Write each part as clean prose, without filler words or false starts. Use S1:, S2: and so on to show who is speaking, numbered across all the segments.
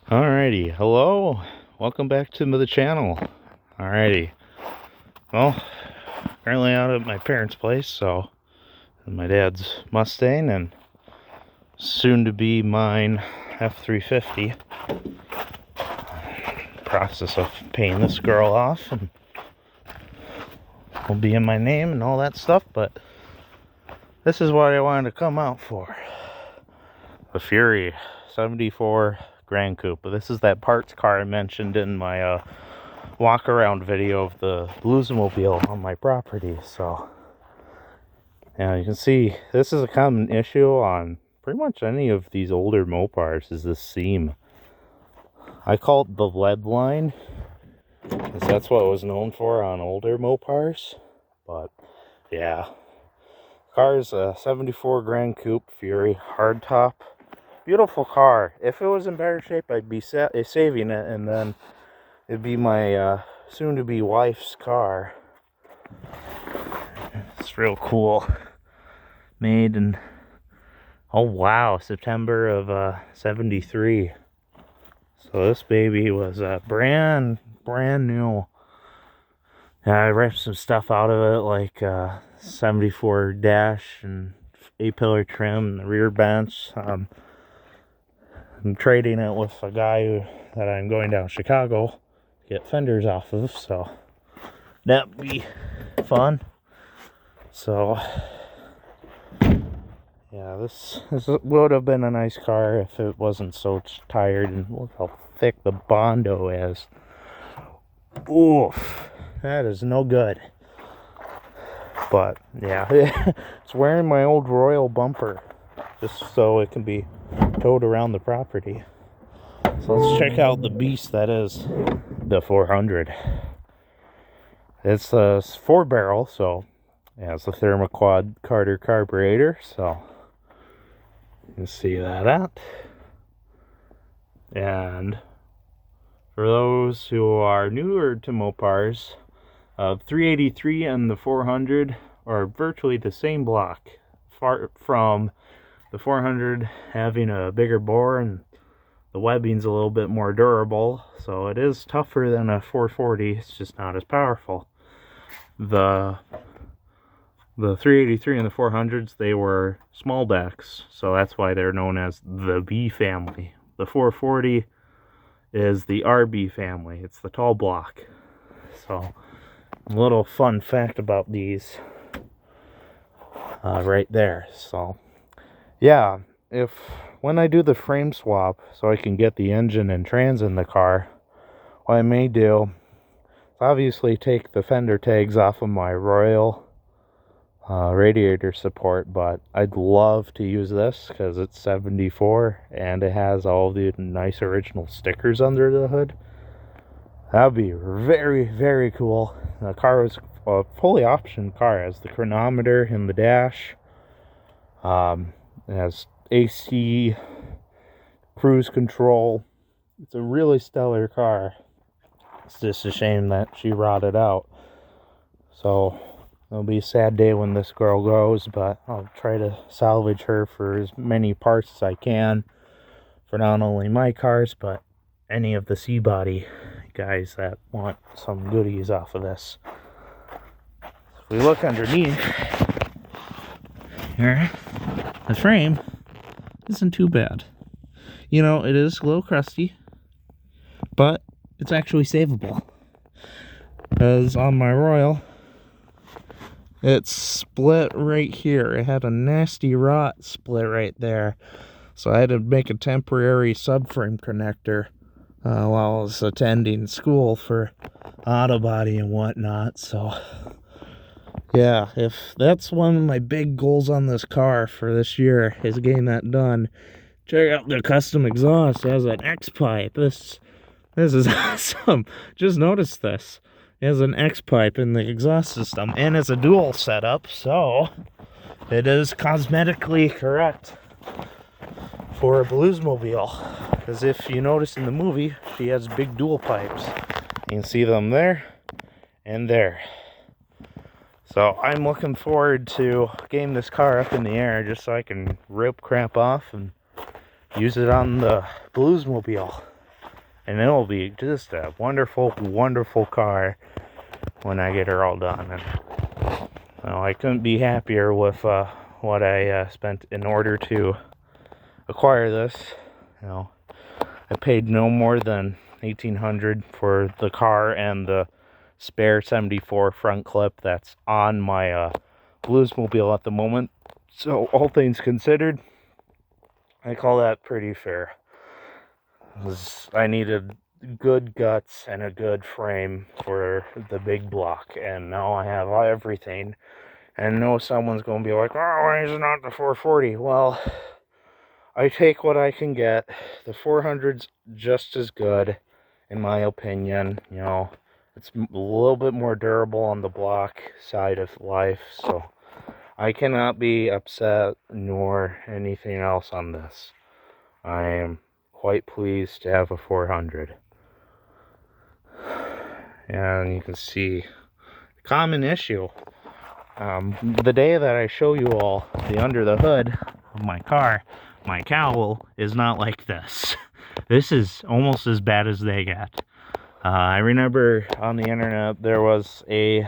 S1: Alrighty, hello, welcome back to the channel. Alrighty, well, currently out at my parents' place, so my dad's Mustang and soon to be mine F350. Process of paying this girl off and will be in my name and all that stuff, but this is what I wanted to come out for. The Fury 74 Gran Coupe. This is that parts car I mentioned in my walk around video of the Bluesmobile on my property. So yeah, you can see this is a common issue on pretty much any of these older Mopars, is this seam. I call it the lead line because that's what it was known for on older Mopars. But yeah, car's a 74 Gran Coupe Fury hardtop. Beautiful car. If it was in better shape, I'd be saving it, and then it'd be my soon-to-be wife's car. It's real cool. Made in, oh wow, September of 73. So this baby was brand new. I ripped some stuff out of it, like 74 dash and A-pillar trim and the rear bench. I'm trading it with a guy that I'm going down to Chicago to get fenders off of, so that'd be fun. So yeah, this would have been a nice car if it wasn't so tired, and look how thick the Bondo is. Oof, that is no good. But yeah, it's wearing my old Royal bumper just so it can be towed around the property. So let's check out the beast that is the 400. It's a 4-barrel, so yeah, it's a thermoquad Carter carburetor, so you can see that out. And for those who are newer to Mopars, 383 and the 400 are virtually the same block, far from the 400 having a bigger bore and the webbing's a little bit more durable, so it is tougher than a 440. It's just not as powerful. The 383 and the 400s, they were small decks, so that's why they're known as the B family. The 440 is the RB family. It's the tall block. So a little fun fact about these right there. So yeah, when I do the frame swap so I can get the engine and trans in the car, what I may do is obviously take the fender tags off of my Royal radiator support, but I'd love to use this because it's 74 and it has all the nice original stickers under the hood. That'd be very, very cool. The car was a fully optioned car. It has the chronometer in the dash. It has AC, cruise control. It's a really stellar car. It's just a shame that she rotted out. So it'll be a sad day when this girl goes, but I'll try to salvage her for as many parts as I can for not only my cars, but any of the C-body guys that want some goodies off of this. If we look underneath here, the frame isn't too bad. You know, it is a little crusty, but it's actually savable. Because on my Royal, it's split right here. It had a nasty rot split right there. So I had to make a temporary subframe connector while I was attending school for auto body and whatnot. So yeah, if that's one of my big goals on this car for this year, is getting that done. Check out the custom exhaust. It has an X pipe. This is awesome. Just noticed this. It has an X pipe in the exhaust system, and it's a dual setup, so it is cosmetically correct for a Bluesmobile. Because if you notice in the movie, she has big dual pipes. You can see them there and there. So I'm looking forward to getting this car up in the air just so I can rip crap off and use it on the Bluesmobile. And it'll be just a wonderful, wonderful car when I get her all done. And well, I couldn't be happier with what I spent in order to acquire this. I paid no more than $1,800 for the car and the spare 74 front clip that's on my Bluesmobile at the moment. So all things considered, I call that pretty fair. I needed good guts and a good frame for the big block, and now I have everything. And I know someone's going to be like, oh, why is it not the 440? Well, I take what I can get. The 400's just as good, in my opinion. It's a little bit more durable on the block side of life, so I cannot be upset nor anything else on this. I am quite pleased to have a 400. And you can see the common issue. The day that I show you all the under the hood of my car, my cowl is not like this. This is almost as bad as they get. I remember on the internet there was a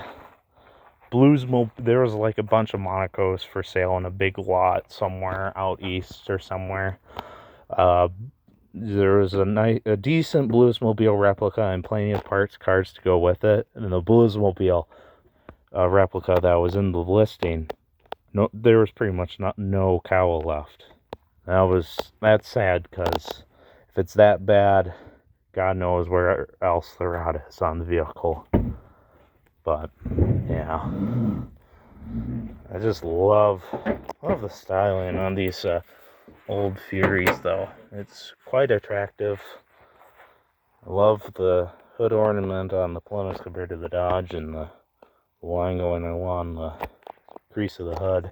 S1: Bluesmobile, there was like a bunch of Monacos for sale in a big lot somewhere out east or somewhere. There was a decent Bluesmobile replica and plenty of parts cards to go with it. And the Bluesmobile replica that was in the listing, there was pretty much no cowl left. That's sad, because if it's that bad, God knows where else the rot is on the vehicle. But yeah, I just love the styling on these old Furies, though. It's quite attractive. I love the hood ornament on the Plymouth compared to the Dodge, and the line going along the crease of the hood.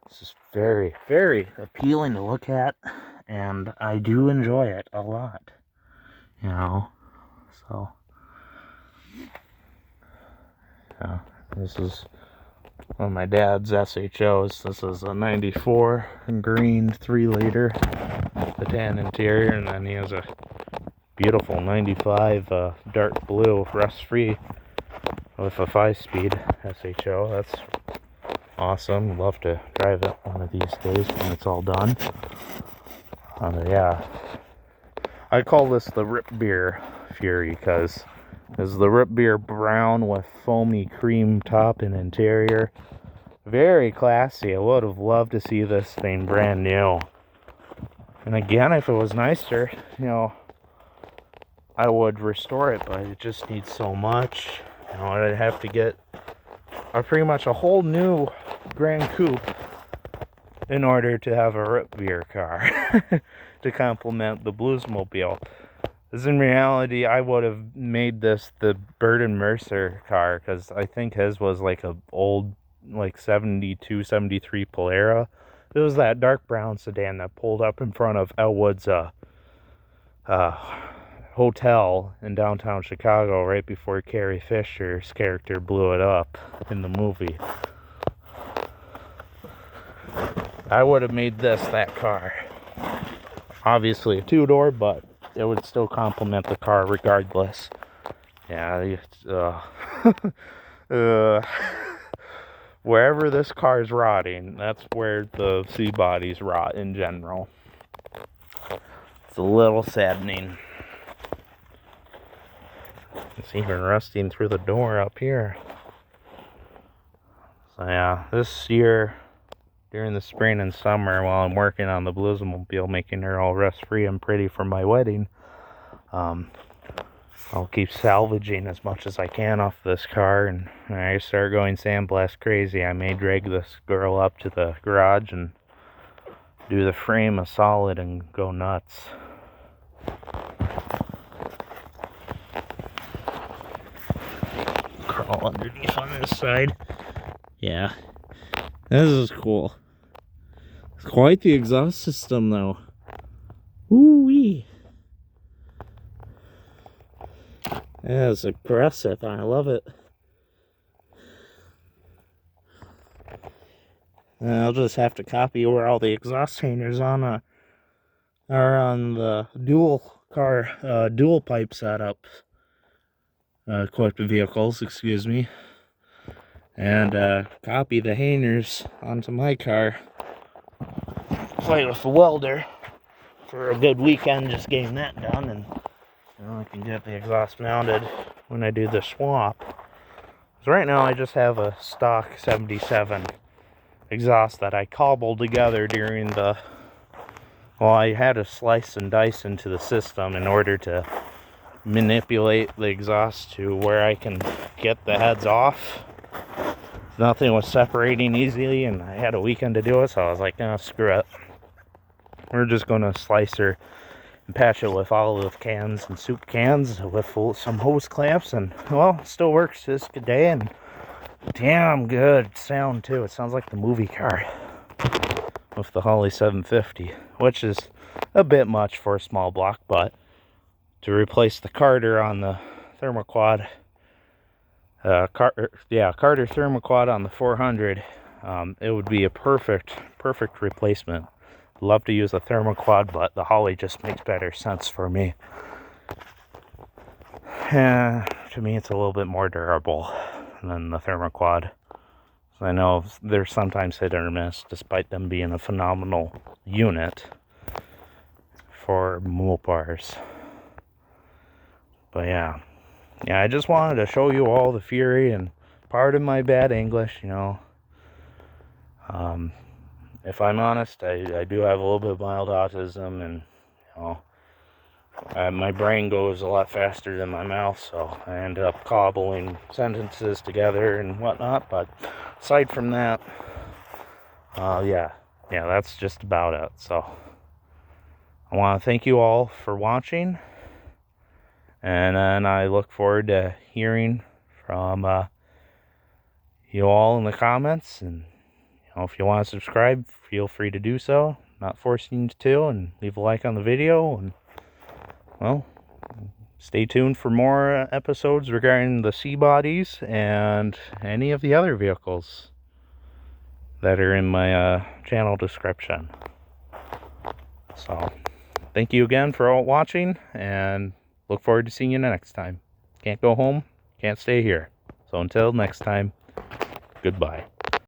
S1: It's just very, very appealing to look at, and I do enjoy it a lot. So yeah, this is one of my dad's SHOs. This is a 94 green 3-liter, the tan interior, and then he has a beautiful 95 dark blue rust-free with a 5-speed SHO. That's awesome. Love to drive it one of these days when it's all done. Yeah, I call this the Rootbeer Fury because it's the Rootbeer brown with foamy cream top and interior. Very classy. I would have loved to see this thing brand new. And again, if it was nicer, I would restore it, but it just needs so much. I'd have to get pretty much a whole new Gran Coupe in order to have a Rootbeer car to complement the Bluesmobile. Because in reality, I would have made this the Burton Mercer car, because I think his was like a old, like 72, 73 Polara. It was that dark brown sedan that pulled up in front of Elwood's hotel in downtown Chicago right before Carrie Fisher's character blew it up in the movie. I would have made this that car. Obviously a 2-door, but it would still complement the car regardless. Yeah, wherever this car is rotting, that's where the C bodies rot in general. It's a little saddening. It's even rusting through the door up here. So yeah, this year, during the spring and summer, while I'm working on the Bluesmobile, making her all rust-free and pretty for my wedding, I'll keep salvaging as much as I can off this car, and when I start going sandblast crazy, I may drag this girl up to the garage and do the frame a solid and go nuts. Crawl underneath on this side. Yeah, this is cool. It's quite the exhaust system, though. Ooh-wee. Yeah, it's aggressive. I love it. And I'll just have to copy where all the exhaust hangers are on the dual car dual pipe setup equipped vehicles, excuse me, and copy the hangers onto my car. Play with the welder for a good weekend, just getting that done, and I can get the exhaust mounted when I do the swap. So right now I just have a stock 77 exhaust that I cobbled together during the, well, I had to slice and dice into the system in order to manipulate the exhaust to where I can get the heads off. Nothing was separating easily, and I had a weekend to do it, so I was like, nah, screw it. We're just gonna slice her and patch it with olive cans and soup cans with some hose clamps, and well, it still works this day, and damn good sound too. It sounds like the movie car with the Holly 750, which is a bit much for a small block, but to replace the Carter on the thermoquad, Carter thermoquad on the 400, it would be a perfect replacement. Love to use a thermoquad, but the Holly just makes better sense for me. To me, it's a little bit more durable than the thermoquad. I know they're sometimes hit or miss, despite them being a phenomenal unit for Mopars. But yeah, I just wanted to show you all the Fury, and pardon my bad English, you know. If I'm honest, I do have a little bit of mild autism, and you know, my brain goes a lot faster than my mouth, so I end up cobbling sentences together and whatnot. But aside from that, yeah, that's just about it. So I want to thank you all for watching, and then I look forward to hearing from you all in the comments. And if you want to subscribe, feel free to do so. Not forcing you to, and leave a like on the video, and well, stay tuned for more episodes regarding the C-bodies and any of the other vehicles that are in my channel description. So thank you again for watching, and look forward to seeing you next time. Can't go home, can't stay here. So until next time, goodbye.